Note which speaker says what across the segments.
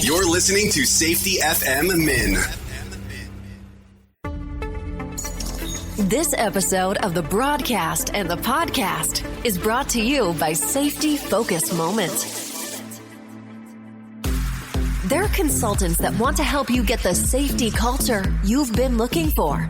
Speaker 1: You're listening to Safety FM Min.
Speaker 2: This episode of the broadcast and the podcast is brought to you by Safety Focus Moment. They're consultants that want to help you get the safety culture you've been looking for.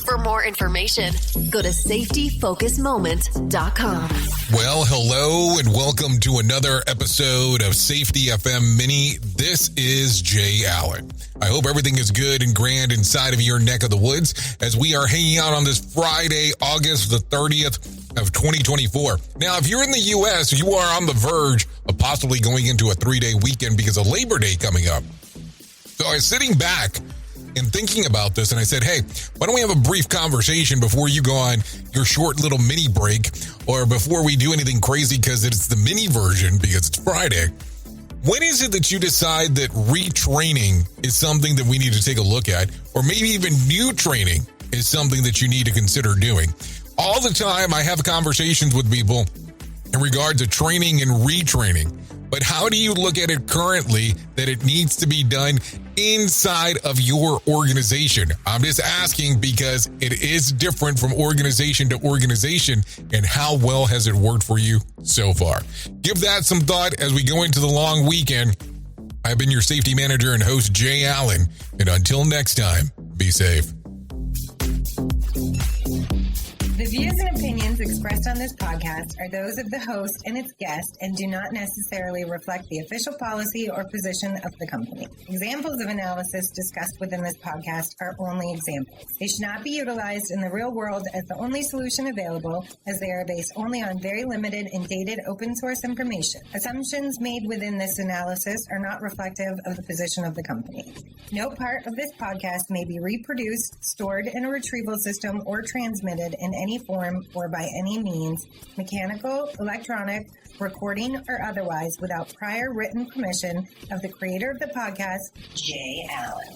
Speaker 2: For more information, go to safetyfocusmoment.com.
Speaker 3: Well, hello and welcome to another episode of Safety FM Mini. This is Jay Allen. I hope everything is good and grand inside of your neck of the woods as we are hanging out on this Friday, August the 30th of 2024. Now, if you're in the U.S., you are on the verge of possibly going into a 3-day weekend because of Labor Day coming up. So I was sitting back and thinking about this, and I said, hey, why don't we have a brief conversation before you go on your short little mini break or before we do anything crazy because it's the mini version because it's Friday. When is it that you decide that retraining is something that we need to take a look at, or maybe even new training is something that you need to consider doing? All the time I have conversations with people in regard to training and retraining, but how do you look at it currently that it needs to be done inside of your organization? I'm just asking because it is different from organization to organization, and how well has it worked for you so far? Give that some thought as we go into the long weekend. I've been your safety manager and host, Jay Allen, and until next time, be safe.
Speaker 4: The views and opinions expressed on this podcast are those of the host and its guest and do not necessarily reflect the official policy or position of the company. Examples of analysis discussed within this podcast are only examples. They should not be utilized in the real world as the only solution available, as they are based only on very limited and dated open source information. Assumptions made within this analysis are not reflective of the position of the company. No part of this podcast may be reproduced, stored in a retrieval system, or transmitted in any form or by any means, mechanical, electronic, recording, or otherwise, without prior written permission of the creator of the podcast, Jay Allen.